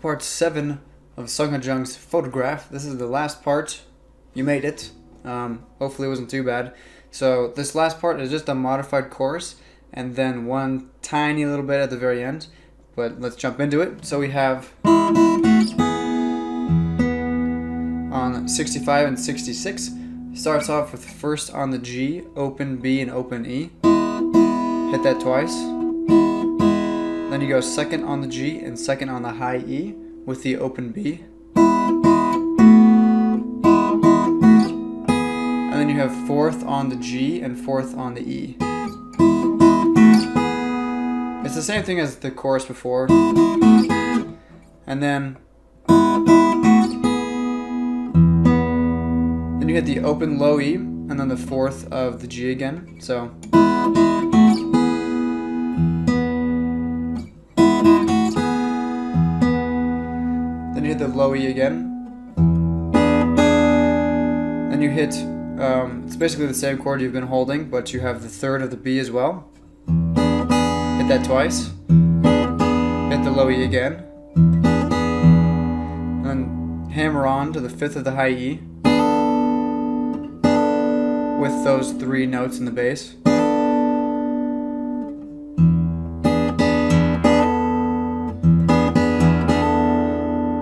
part 7 of Sungha Jung's photograph. This is the last part. You made it. Hopefully it wasn't too bad. So this last part is just a modified chorus and then one tiny little bit at the very end. But let's jump into it. So we have on 65 and 66, starts off with first on the G, open B and open E. Hit that twice. Then you go second on the G and second on the high E with the open B. And then you have fourth on the G and fourth on the E. It's the same thing as the chorus before. And then you hit the open low E and then the fourth of the G again. So then you hit the low E again. Then you hit it's basically the same chord you've been holding, but you have the third of the B as well. Hit that twice. Hit the low E again. And then hammer on to the fifth of the high E with those three notes in the bass.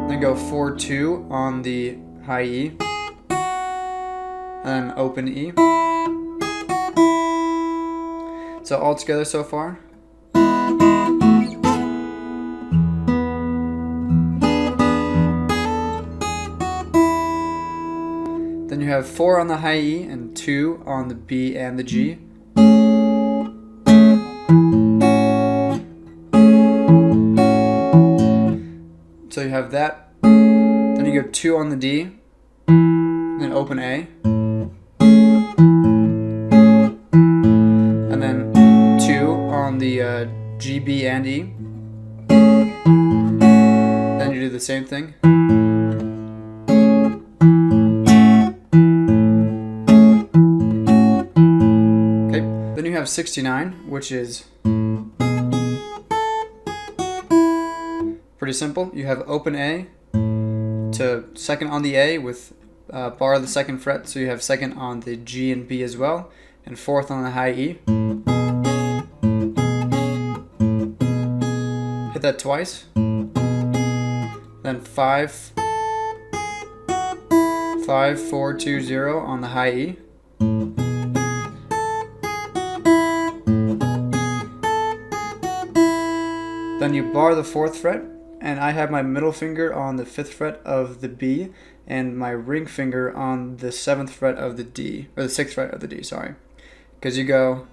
Then go 4-2 on the high E. And then open E. So all together so far. Then you have 4 on the high E and 2 on the B and the G. So you have that. Then you go 2 on the D, and then open A. And then 2 on the G, B, and E. Then you do the same thing. Then you have 69, which is pretty simple. You have open A to second on the A with bar the second fret, so you have second on the G and B as well, and fourth on the high E. Hit that twice. Then 5, 4, 2, 0 on the high E. Then you bar the 4th fret, and I have my middle finger on the 5th fret of the B and my ring finger on the 7th fret of the D, or the 6th fret of the D, sorry. Because you go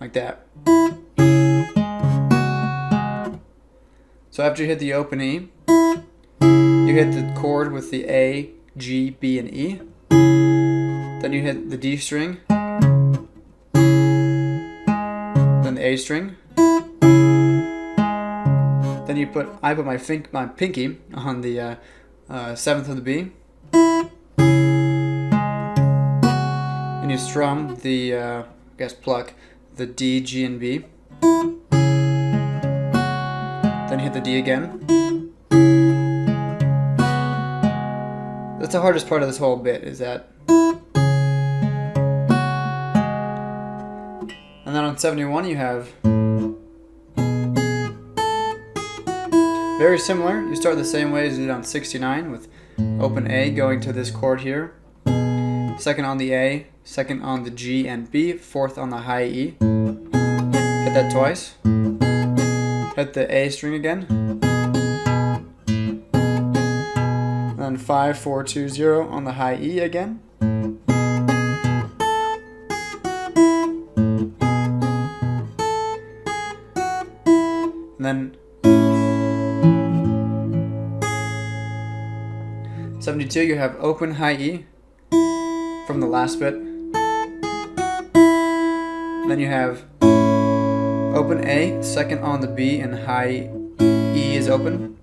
like that. So after you hit the open E, you hit the chord with the A, G, B, and E. Then you hit the D string, then the A string. Then I put my pinky on the 7th of the B, and you strum the pluck the D, G, and B. Then hit the D again. That's the hardest part of this whole bit, is that. And then on 71 you have very similar. You start the same way as you did on 69 with open A going to this chord here. Second on the A, second on the G and B, fourth on the high E. Hit that twice. Hit the A string again. And then 5, 4, 2, 0 on the high E again. And then 72, you have open high E from the last bit. Then you have open A, second on the B, and high E is open.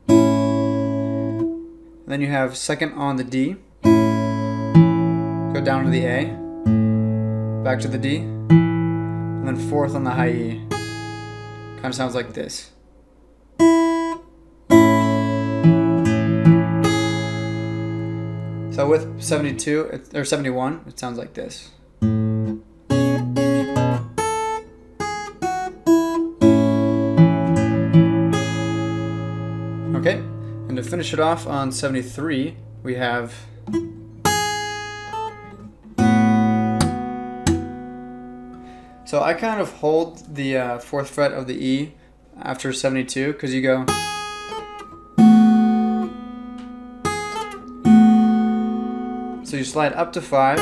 Then you have second on the D, go down to the A, back to the D, and then fourth on the high E. kind of sounds like this. So with 72 or 71, it sounds like this. Okay, and to finish it off on 73, we have so I kind of hold the 4th fret of the E after 72 because you go so you slide up to 5,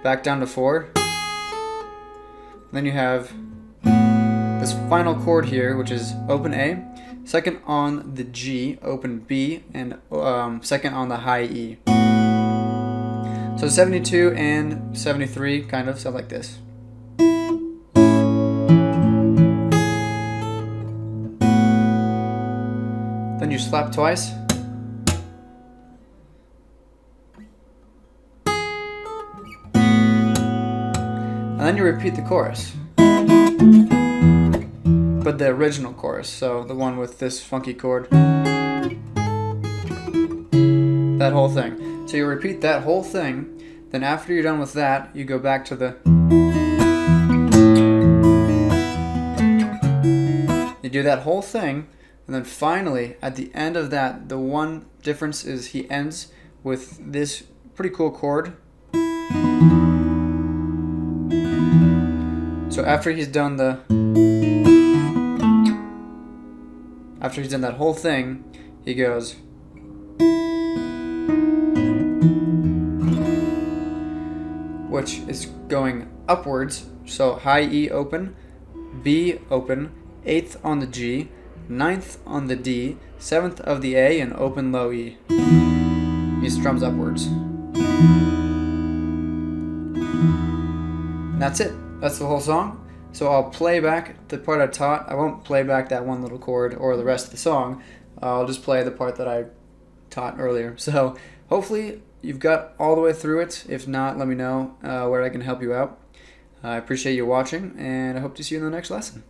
back down to 4, then you have this final chord here, which is open A, second on the G, open B, and second on the high E. So 72 and 73 kind of sound like this. Then you slap twice. And then you repeat the chorus. But the original chorus, so the one with this funky chord. That whole thing. So you repeat that whole thing, then after you're done with that, you go back to the... You do that whole thing, and then finally, at the end of that, the one difference is he ends with this pretty cool chord. So after he's done that whole thing, he goes, which is going upwards. So high E open, B open, 8th on the G, 9th on the D, 7th of the A, and open low E. He strums upwards. And that's it. That's the whole song. So I'll play back the part I taught. I won't play back that one little chord or the rest of the song. I'll just play the part that I taught earlier. So hopefully you've got all the way through it. If not, let me know where I can help you out. I appreciate you watching, and I hope to see you in the next lesson.